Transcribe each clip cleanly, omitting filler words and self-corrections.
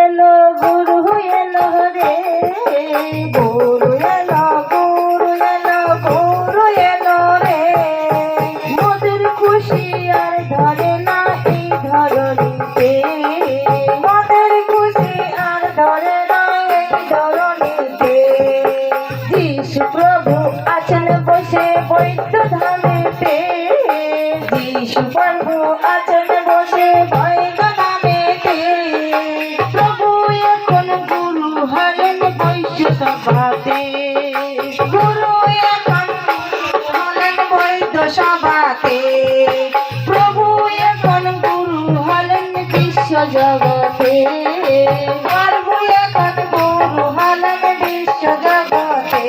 এলো গুরু এলো রে, গুরু এলো গুরু এলো গুরু এলো রে। মোদের খুশি আর ধরে না এই ধরণীতে, মোদের খুশি আর ধরে না এই ধরণীতে। যিশু প্রভু আছেন বসে বৈদ্য ধামেতে, যিশু প্রভু আছেন বসে বৈদ্য ধামেতে। প্রভু এখন গুরু হলেন বৈশ্য সভাতে, গুরু এখন হলেন বৈদ্য সভাতে। প্রভু এখন গুরু হলেন বিশ্ব জগতে, প্রভু এখন গুরু হলেন বিশ্ব জগতে।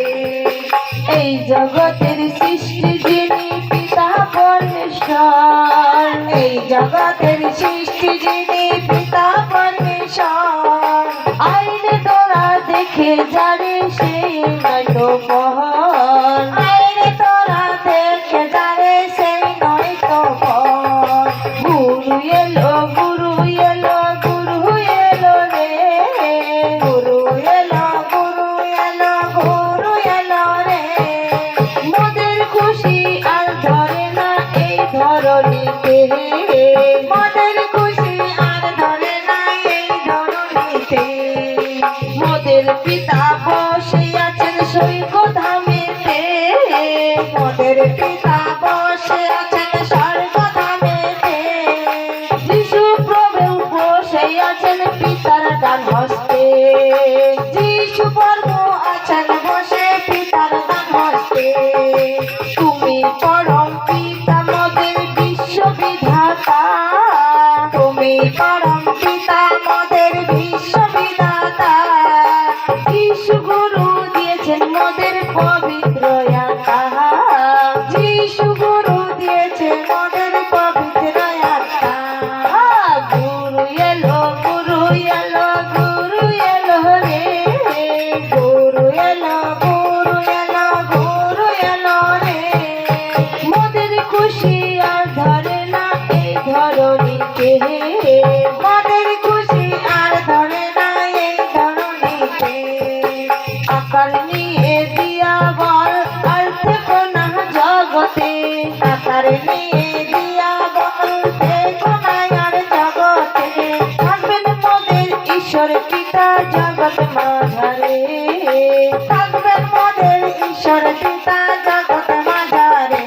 এই জগতের সৃষ্টি যিনি পিতা পরমেশ্বর, এই জগতের সৃষ্টি যিনি পিতা পরমেশ্বর। আইনে তোরা দেখে যারে সেই নয় তো পর, আইনে তোরা দেখে যারে সেই নয় তো পর। গুরু এলো গুরু এলো গুরু এলো রে, গুরু এলো গুরু এলো গুরু এলো রে। মোদের খুশি আর ধরে না এই ধরণীতে, মোদের খুশি আর ধরে না এই ধরণীতে। মোদের পিতা বসে আছেন স্বর্গ ধামেতে, মোদের পিতা বসে আছেন স্বর্গ ধামেতে। যিশু প্রভু বসে আছেন পিতার ডান হস্তে, যিশু প্রভু আছেন বসে পিতার ডান হস্তে। তুমি পরম পিতা মোদের বিশ্ববিধাতা, তুমি পরম পিতা মোদের বিশ্ববিধাতা। যিশু গুরু দিয়েছেন মোদের পবিত্র আত্মা, যিশু গুরু দিয়েছেন মোদের পবিত্র আত্মা। গুরু এলো গুরু এলো গুরু এলো রে, গুরু এলো গুরু এলো গুরু এলো রে। মোদের খুশি আর ধরে না এই ধরণীতে, মোদের খুশি আর ধরে না এই ধরণীতে। আকার নিয়ে দিয়া বল আর থেকো না জগতে, আকার নিয়ে দিয়া বল থেকো না আর জগতে। থাকবেন মোদের ঈশ্বর পিতা জগৎ মাঝারে, থাকবেন মোদের ঈশ্বর পিতা জগৎ মাঝারে।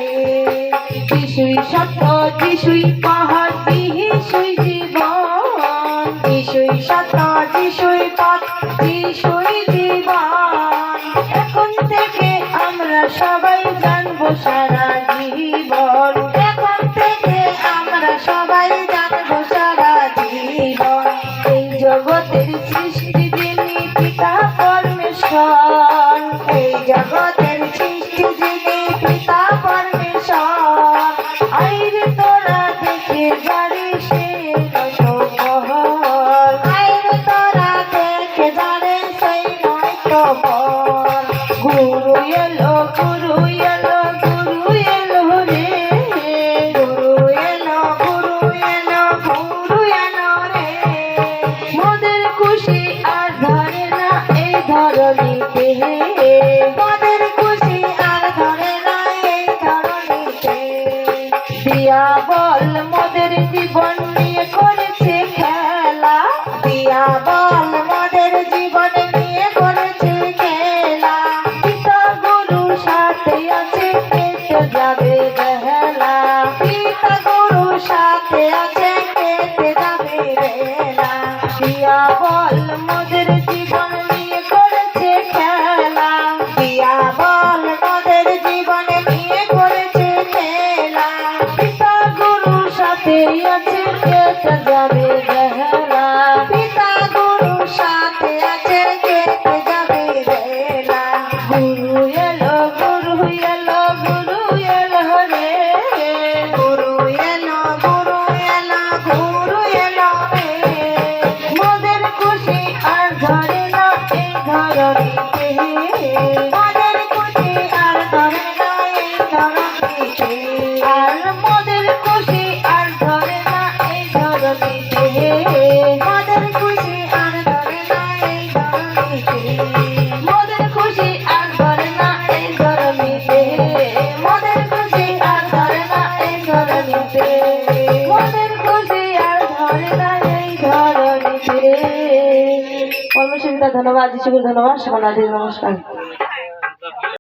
যিশুই সত্য যিশুই পাহাড় যিশুই জীবন, যিশুই সত্য যিশুই পথ যিশুই জীবন। এখন থেকে আমরা সবাই জানবো সারা জীবন, এখন থেকে আমরা সবাই জানবো সারা জীবন। এই জগতের সৃষ্টি যিনি পিতা পরমেশ্বর, এই জগতের সৃষ্টি যিনি পিতা পরমেশ্বর। আইরে তোরা দেখে যারে সে নয় তো পর, আইরে তোরা দেখে যারে সেই নয় তো পর। গুরু এলো গুরু এলো গুরু এলো রে, গুরু এলো গুরু এলো গুরু এলো রে। মোদের খুশি আর ধরে না এই ধরণীতে, মোদের খুশি আর ধরে না এই ধরণীতে। দিয়া বল মোদের জীবন নিয়ে করেছে খেলা, দিয়া বল মোদের জীবন নিয়ে করেছে খেলা। পিতা গুরু সাথে আছে কেটে যাবে বেলা, পিতা গুরু সাথে আছে কেটে যাবে বেলা। দিয়া বল মোদের জীবন নিয়ে করেছে খেলা, দিয়া বল মোদের জীবন নিয়ে করেছে খেলা। পিতা গুরু সাথে আছে কেটে যাবে বেলা, পিতা গুরু সাথে আছে কেটে যাবে বেলা। গুরু এলো গুরু এলো গুরু এলো রে, গুরু এলো গুরু এলো গুরু এলো রে। মোদের খুশি আর ধরে না এই ধরণীতে, মোদের খুশি আর ধরে না এই ধরণীতে। আর মোদের খুশি আর ধরে না এই ধরণীতে, মোদের খুশি আর ধরে পরমেশ্বর ধন্যবাদ, যিশুগুরু ধন্যবাদ, সকল নমস্কার।